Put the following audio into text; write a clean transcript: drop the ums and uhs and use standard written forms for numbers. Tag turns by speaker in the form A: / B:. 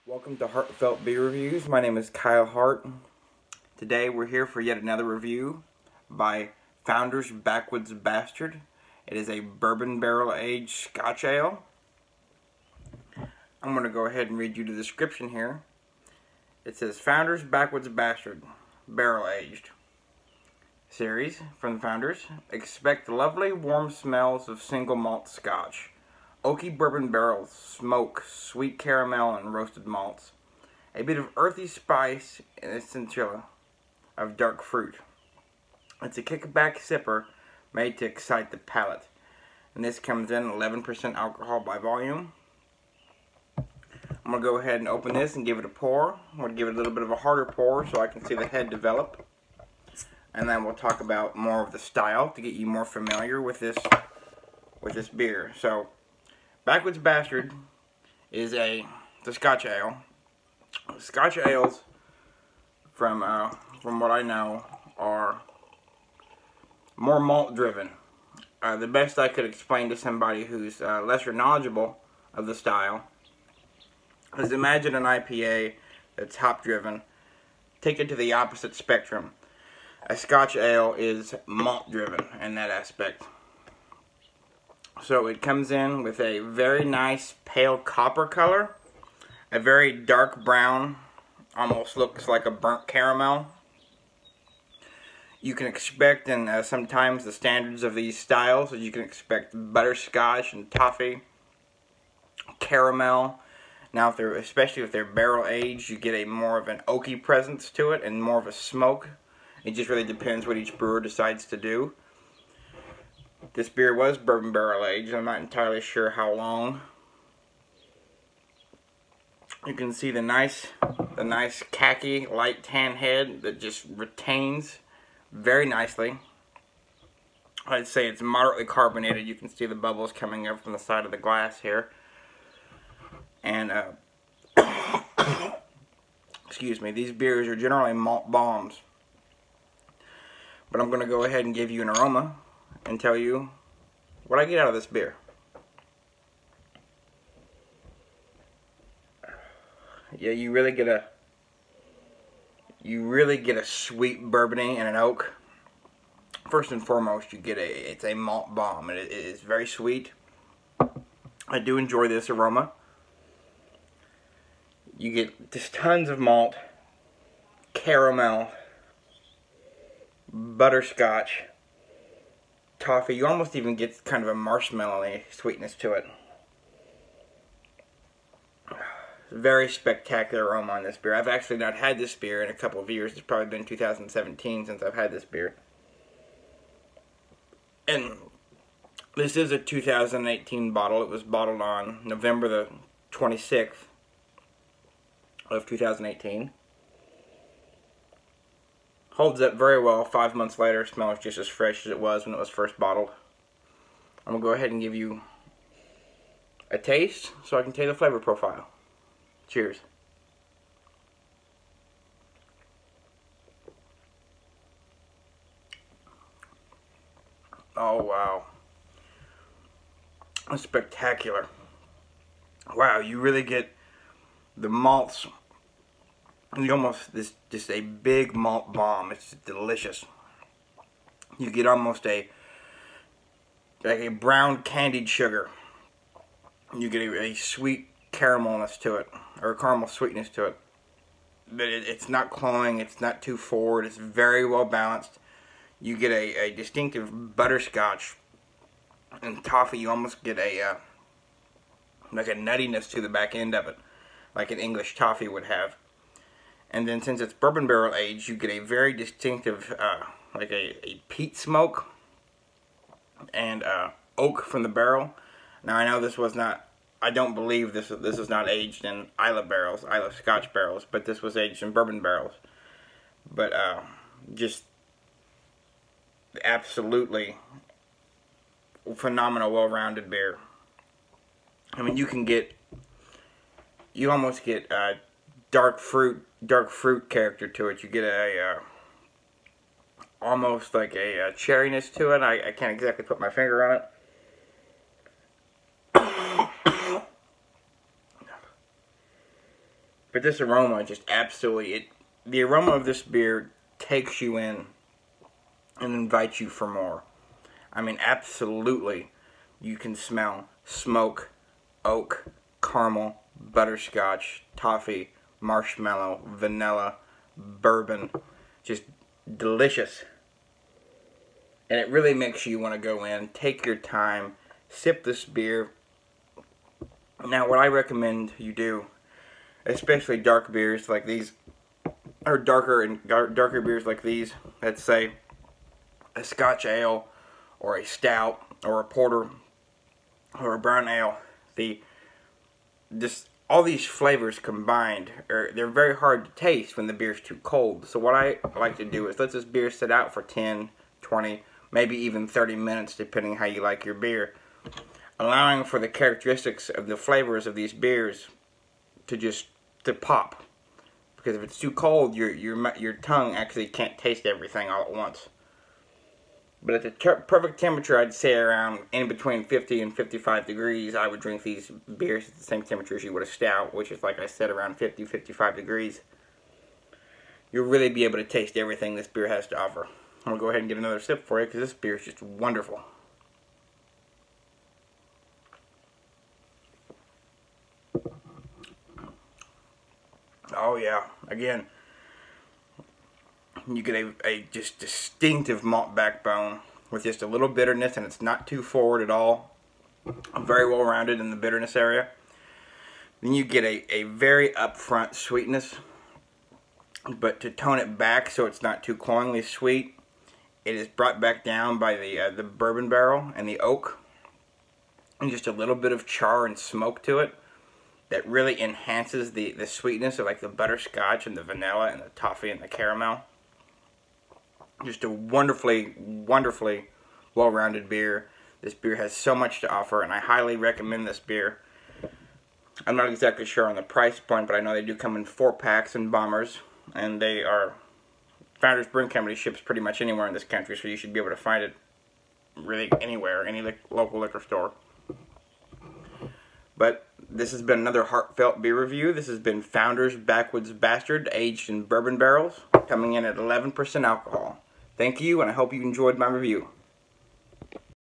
A: Welcome to Hartfelt Beer Reviews. My name is Kyle Hart. Today we're here for yet another review by Founder's Backwoods Bastard. It is a bourbon barrel aged Scotch ale. I'm going to go ahead and read you the description here. It says Founder's Backwoods Bastard barrel aged series from the Founders. Expect lovely warm smells of single malt Scotch. Oaky bourbon barrels, smoke, sweet caramel, and roasted malts. A bit of earthy spice and a scintilla of dark fruit. It's a kickback sipper made to excite the palate. And this comes in 11% alcohol by volume. I'm going to go ahead and open this and give it a pour. I'm going to give it a little bit of a harder pour so I can see the head develop. And then we'll talk about more of the style to get you more familiar with this beer. So, Backwoods Bastard is the Scotch ale. Scotch ales, from what I know, are more malt driven. The best I could explain to somebody who's lesser knowledgeable of the style is imagine an IPA that's hop driven. Take it to the opposite spectrum. A Scotch ale is malt driven in that aspect. So it comes in with a very nice pale copper color, a very dark brown, almost looks like a burnt caramel. You can expect, and sometimes the standards of these styles, you can expect butterscotch and toffee, caramel. Now, especially if they're barrel aged, you get a more of an oaky presence to it and more of a smoke. It just really depends what each brewer decides to do. This beer was bourbon barrel aged. I'm not entirely sure how long. You can see the nice khaki light tan head that just retains very nicely. I'd say it's moderately carbonated. You can see the bubbles coming up from the side of the glass here. And excuse me, these beers are generally malt bombs. But I'm going to go ahead and give you an aroma and tell you what I get out of this beer. Yeah, you really get a sweet bourbony and an oak. First and foremost, it's a malt bomb. It is very sweet. I do enjoy this aroma. You get just tons of malt, caramel, butterscotch, toffee. You almost even get kind of a marshmallowy sweetness to it. Very spectacular aroma on this beer. I've actually not had this beer in a couple of years. It's probably been 2017 since I've had this beer. And this is a 2018 bottle. It was bottled on November the 26th of 2018. Holds up very well. 5 months later, smells just as fresh as it was when it was first bottled. I'm going to go ahead and give you a taste so I can tell you the flavor profile. Cheers. Oh, wow. That's spectacular. Wow, you really get the malts. You almost, just a big malt bomb. It's just delicious. You get almost like a brown candied sugar. You get a sweet caramelness to it, or a caramel sweetness to it. But it's not cloying, it's not too forward, it's very well balanced. You get a distinctive butterscotch and toffee. You almost get like a nuttiness to the back end of it, like an English toffee would have. And then since it's bourbon barrel aged, you get a very distinctive, like a peat smoke and oak from the barrel. Now I know this was not, I don't believe this is not aged in Islay Scotch barrels, but this was aged in bourbon barrels. But just absolutely phenomenal, well-rounded beer. I mean, you almost get dark fruit character to it. You get almost like a cherryness to it. I can't exactly put my finger on it. But this aroma just absolutely, the aroma of this beer takes you in and invites you for more. I mean, absolutely, you can smell smoke, oak, caramel, butterscotch, toffee, marshmallow, vanilla, bourbon. Just delicious. And it really makes you want to go in, take your time, sip this beer. Now, what I recommend you do, especially dark beers like these, or darker beers like these, let's say a Scotch ale, or a stout, or a porter, or a brown ale. All these flavors combined, they're very hard to taste when the beer's too cold. So what I like to do is let this beer sit out for 10, 20, maybe even 30 minutes, depending how you like your beer, allowing for the characteristics of the flavors of these beers to pop. Because if it's too cold, your tongue actually can't taste everything all at once. But at the perfect temperature, I'd say around in between 50 and 55 degrees, I would drink these beers at the same temperature as you would a stout, which is, like I said, around 50, 55 degrees. You'll really be able to taste everything this beer has to offer. I'm going to go ahead and get another sip for you, because this beer is just wonderful. Oh yeah, again, you get a just distinctive malt backbone with just a little bitterness, and it's not too forward at all. Very well rounded in the bitterness area. Then you get a very upfront sweetness, but to tone it back so it's not too cloyingly sweet, it is brought back down by the bourbon barrel and the oak, and just a little bit of char and smoke to it that really enhances the sweetness of like the butterscotch and the vanilla and the toffee and the caramel. Just a wonderfully, wonderfully well-rounded beer. This beer has so much to offer, and I highly recommend this beer. I'm not exactly sure on the price point, but I know they do come in 4-packs and bombers, and they are Founders Brewing Company ships pretty much anywhere in this country, so you should be able to find it really anywhere, any local liquor store. But this has been another Hartfelt beer review. This has been Founders Backwoods Bastard, aged in bourbon barrels, coming in at 11% alcohol. Thank you, and I hope you enjoyed my review.